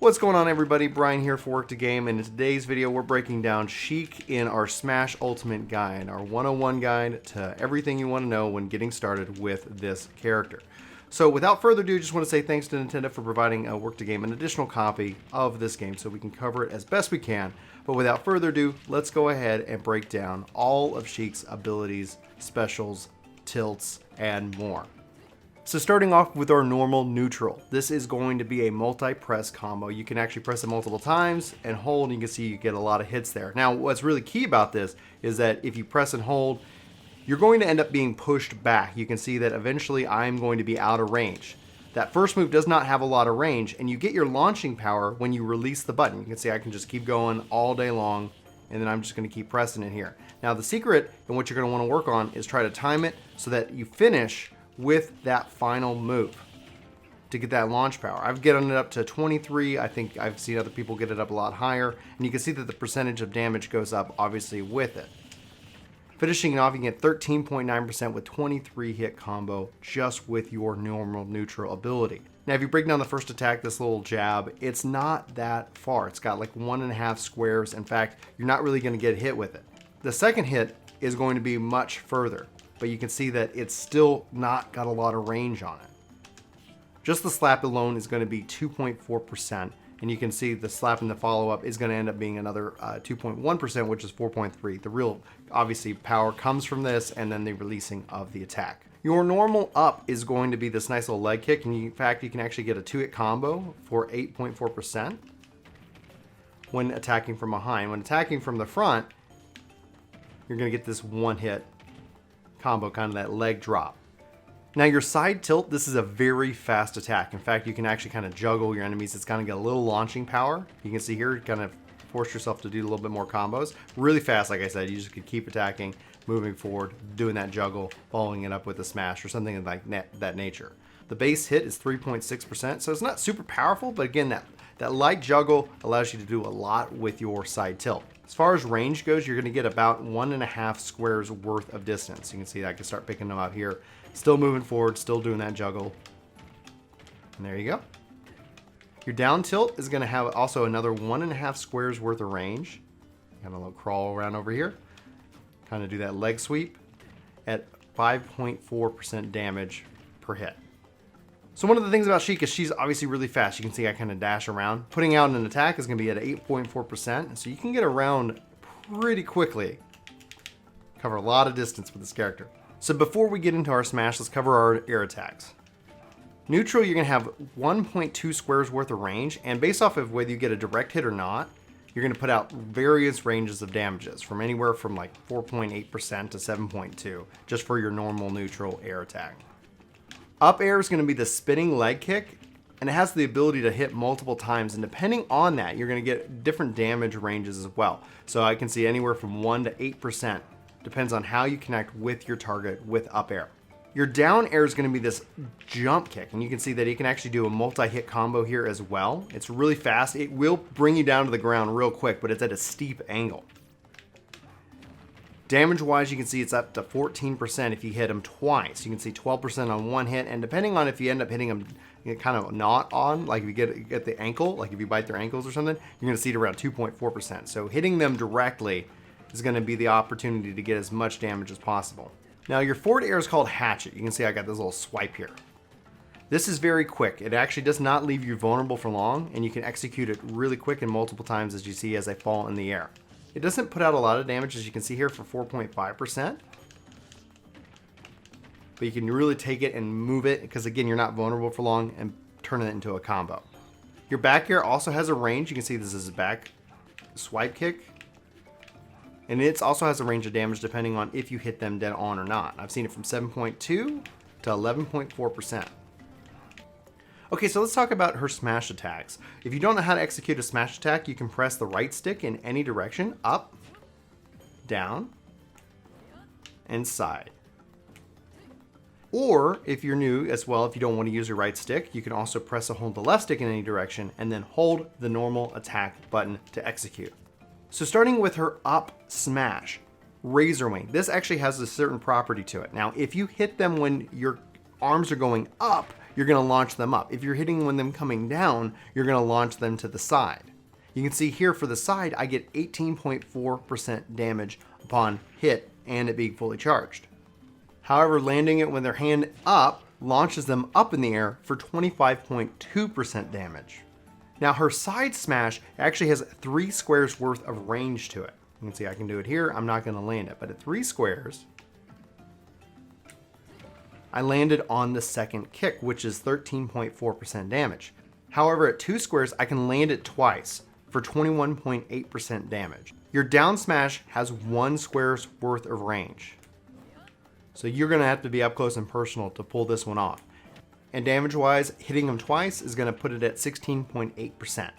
What's going on, everybody? Bryan here for Work to Game, and in today's video we're breaking down Sheik in our Smash Ultimate Guide, our 101 guide to everything you want to know when getting started with this character. So without further ado, just want to say thanks to Nintendo for providing Work to Game an additional copy of this game so we can cover it as best we can. But without further ado, let's go ahead and break down all of Sheik's abilities, specials, tilts, and more. So starting off with our normal neutral, this is going to be a multi-press combo. You can actually press it multiple times and hold, and you can see you get a lot of hits there. Now, what's really key about this is that if you press and hold, you're going to end up being pushed back. You can see that eventually I'm going to be out of range. That first move does not have a lot of range, and you get your launching power when you release the button. You can see I can just keep going all day long, and then I'm just going to keep pressing it here. Now, the secret and what you're going to want to work on is try to time it so that you finish with that final move to get that launch power. I've gotten it up to 23. I think I've seen other people get it up a lot higher, and you can see that the percentage of damage goes up obviously with it. Finishing it off, you can get 13.9% with 23 hit combo just with your normal neutral ability. Now, if you break down the first attack, this little jab, it's not that far. It's got like 1.5 squares. In fact, you're not really going to get hit with it. The second hit is going to be much further, but you can see that it's still not got a lot of range on it. Just the slap alone is going to be 2.4%, and you can see the slap in the follow-up is going to end up being another 2.1%, which is 4.3. The real, obviously, power comes from this, and then the releasing of the attack. Your normal up is going to be this nice little leg kick, and in fact, you can actually get a 2-hit combo for 8.4% when attacking from behind. When attacking from the front, you're going to get this 1-hit combo, kind of that leg drop. Now, your side tilt, this is a very fast attack. In fact, you can actually kind of juggle your enemies. It's kind of got a little launching power. You can see here, you kind of force yourself to do a little bit more combos. Really fast, like I said, you just could keep attacking, moving forward, doing that juggle, following it up with a smash or something like that nature. The base hit is 3.6%, so it's not super powerful, but again, that light juggle allows you to do a lot with your side tilt. As far as range goes, you're going to get about 1.5 squares worth of distance. You can see I can start picking them up here. Still moving forward, still doing that juggle. And there you go. Your down tilt is going to have also another 1.5 squares worth of range. Got a little crawl around over here. Kind of do that leg sweep at 5.4% damage per hit. So one of the things about Sheik is she's obviously really fast. You can see I kind of dash around. Putting out an attack is going to be at 8.4%, so you can get around pretty quickly. Cover a lot of distance with this character. So before we get into our smash, let's cover our air attacks. Neutral, you're going to have 1.2 squares worth of range, and based off of whether you get a direct hit or not, you're going to put out various ranges of damages, from anywhere from like 4.8% to 7.2%, just for your normal neutral air attack. Up air is going to be the spinning leg kick, and it has the ability to hit multiple times, and depending on that, you're going to get different damage ranges as well. So I can see anywhere from 1 to 8%, depends on how you connect with your target with up air. Your down air is going to be this jump kick, and you can see that you can actually do a multi-hit combo here as well. It's really fast. It will bring you down to the ground real quick, but it's at a steep angle. Damage-wise, you can see it's up to 14% if you hit them twice. You can see 12% on one hit, and depending on if you end up hitting them kind of not on, like if you get the ankle, like if you bite their ankles or something, you're going to see it around 2.4%. So hitting them directly is going to be the opportunity to get as much damage as possible. Now, your forward air is called Hatchet. You can see I got this little swipe here. This is very quick. It actually does not leave you vulnerable for long, and you can execute it really quick and multiple times, as you see as I fall in the air. It doesn't put out a lot of damage, as you can see here, for 4.5%. But you can really take it and move it, because again, you're not vulnerable for long, and turn it into a combo. Your back air also has a range. You can see this is a back swipe kick. And it also has a range of damage depending on if you hit them dead on or not. I've seen it from 7.2 to 11.4%. Okay, so let's talk about her smash attacks. If you don't know how to execute a smash attack, you can press the right stick in any direction, up, down, and side. Or if you're new as well, if you don't want to use your right stick, you can also press and hold the left stick in any direction and then hold the normal attack button to execute. So starting with her up smash, Razor Wing. This actually has a certain property to it. Now, if you hit them when your arms are going up, you're going to launch them up. If you're hitting when them coming down, you're going to launch them to the side. You can see here for the side, I get 18.4% damage upon hit and it being fully charged. However, landing it when their hand up launches them up in the air for 25.2% damage. Now her side smash actually has 3 squares worth of range to it. You can see I can do it here. I'm not going to land it, but at 3 squares, I landed on the second kick, which is 13.4% damage. However, at 2 squares, I can land it twice for 21.8% damage. Your down smash has 1 square's worth of range. So you're gonna have to be up close and personal to pull this one off. And damage-wise, hitting them twice is gonna put it at 16.8%.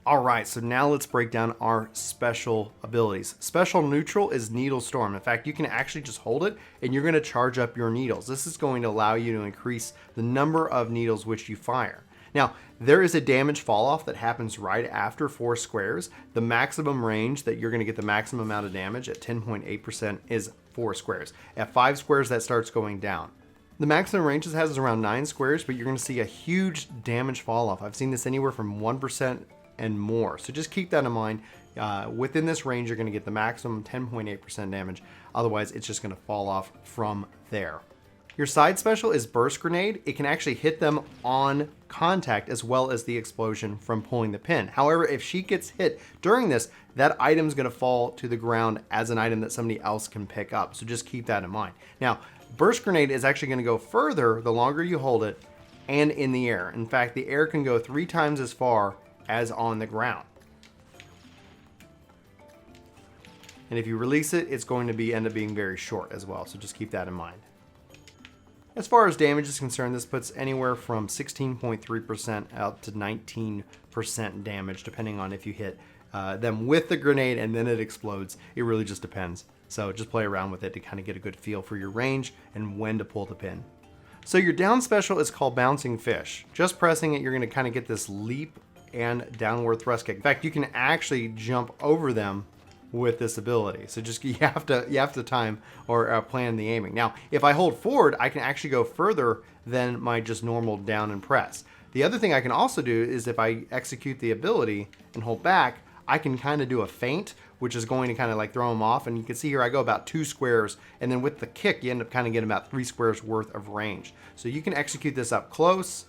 All right, so now let's break down our special abilities. Special neutral is Needle Storm. In fact, you can actually just hold it and you're gonna charge up your needles. This is going to allow you to increase the number of needles which you fire. Now, there is a damage fall off that happens right after 4 squares. The maximum range that you're gonna get the maximum amount of damage at 10.8% is 4 squares. At 5 squares, that starts going down. The maximum range it has is around 9 squares, but you're gonna see a huge damage fall off. I've seen this anywhere from 1% and more. So just keep that in mind. Within this range, you're gonna get the maximum 10.8% damage. Otherwise, it's just gonna fall off from there. Your side special is Burst Grenade. It can actually hit them on contact as well as the explosion from pulling the pin. However, if she gets hit during this, that item's gonna fall to the ground as an item that somebody else can pick up. So just keep that in mind. Now, Burst Grenade is actually gonna go further the longer you hold it and in the air. In fact, the air can go 3 times as far as on the ground. And if you release it, it's going to end up being very short as well. So just keep that in mind. As far as damage is concerned, this puts anywhere from 16.3% out to 19% damage, depending on if you hit them with the grenade and then it explodes. It really just depends. So just play around with it to kind of get a good feel for your range and when to pull the pin. So your down special is called Bouncing Fish. Just pressing it, you're going to kind of get this leap and downward thrust kick. In fact, you can actually jump over them with this ability. So just you have to time or plan the aiming. Now, if I hold forward, I can actually go further than my just normal down and press. The other thing I can also do is if I execute the ability and hold back, I can kind of do a feint, which is going to kind of like throw them off. And you can see here I go about 2 squares, and then with the kick, you end up kind of getting about 3 squares worth of range. So you can execute this up close,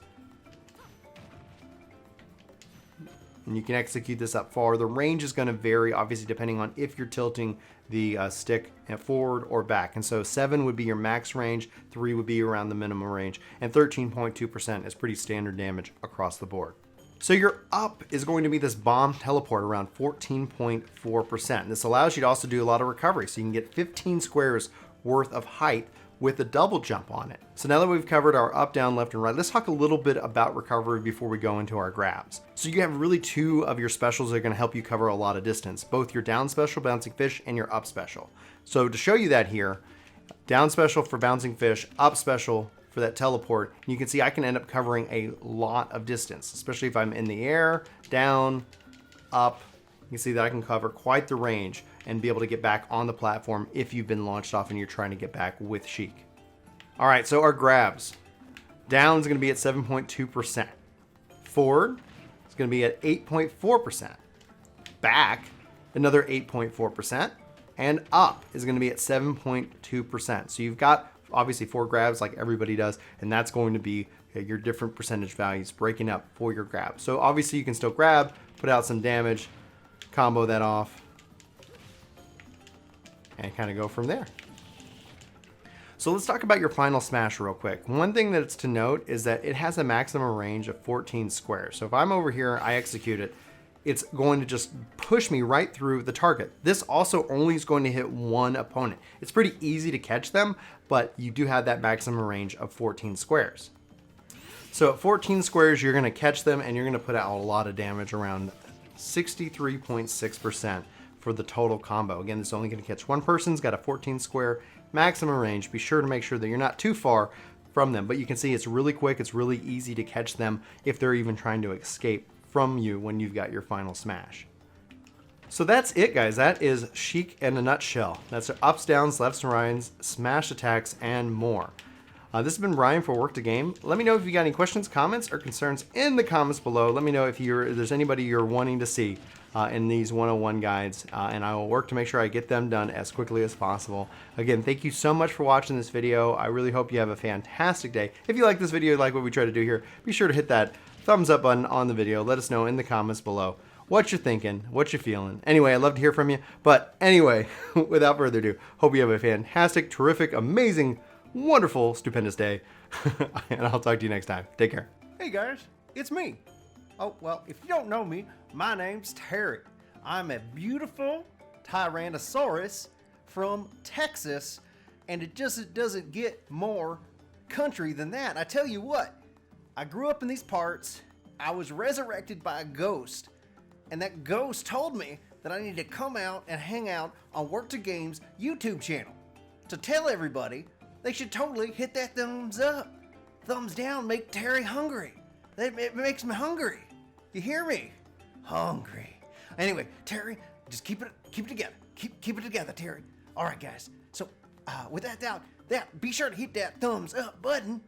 and you can execute this up far. The range is going to vary, obviously, depending on if you're tilting the stick forward or back. And so 7 would be your max range, 3 would be around the minimum range, and 13.2% is pretty standard damage across the board. So your up is going to be this bomb teleport around 14.4%. This allows you to also do a lot of recovery. So you can get 15 squares worth of height with a double jump on it. So now that we've covered our up, down, left, and right, let's talk a little bit about recovery before we go into our grabs. So you have really 2 of your specials that are gonna help you cover a lot of distance, both your down special, Bouncing Fish, and your up special. So to show you that here, down special for Bouncing Fish, up special for that teleport, you can see I can end up covering a lot of distance, especially if I'm in the air, down, up. You can see that I can cover quite the range and be able to get back on the platform if you've been launched off and you're trying to get back with Sheik. All right, so our grabs. Down is gonna be at 7.2%. Forward is gonna be at 8.4%. Back, another 8.4%. And up is gonna be at 7.2%. So you've got obviously 4 grabs like everybody does, and that's going to be your different percentage values breaking up for your grab. So obviously you can still grab, put out some damage, combo that off, and kind of go from there. So let's talk about your final smash real quick. One thing that's to note is that it has a maximum range of 14 squares. So if I'm over here, I execute it, it's going to just push me right through the target. This also only is going to hit 1 opponent. It's pretty easy to catch them, but you do have that maximum range of 14 squares. So at 14 squares, you're gonna catch them and you're gonna put out a lot of damage, around 63.6% for the total combo. Again, this is only gonna catch 1 person. It's got a 14 square maximum range. Be sure to make sure that you're not too far from them, but you can see it's really quick. It's really easy to catch them if they're even trying to escape from you when you've got your final smash. So that's it, guys. That is Sheik in a nutshell. That's ups, downs, lefts, and rights, smash attacks, and more. This has been Bryan for Work to Game. Let me know if you got any questions, comments, or concerns in the comments below. Let me know if there's anybody you're wanting to see in these 101 guides, and I will work to make sure I get them done as quickly as possible. Again, thank you so much for watching this video. I really hope you have a fantastic day. If you like this video, like what we try to do here, be sure to hit that thumbs up button on the video. Let us know in the comments below what you're thinking, what you're feeling. Anyway, I'd love to hear from you. But anyway, without further ado, hope you have a fantastic, terrific, amazing, wonderful, stupendous day. And I'll talk to you next time. Take care. Hey guys, it's me. Oh, well, if you don't know me, my name's Terry. I'm a beautiful Tyrannosaurus from Texas, and it just doesn't get more country than that. I tell you what, I grew up in these parts. I was resurrected by a ghost, and that ghost told me that I need to come out and hang out on Work to Game's YouTube channel. To tell everybody, they should totally hit that thumbs up. Thumbs down make Terry hungry. It makes me hungry. You hear me? Hungry. Anyway, Terry, just keep it together. Keep it together, Terry. All right, guys. So, with that, be sure to hit that thumbs up button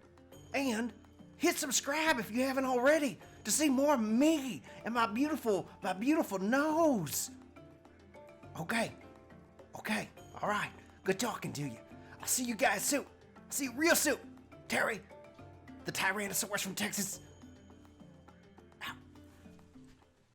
and hit subscribe if you haven't already to see more of me and my beautiful nose. Okay. All right. Good talking to you. I'll see you guys soon. See you real soon. Terry, the Tyrannosaurus from Texas.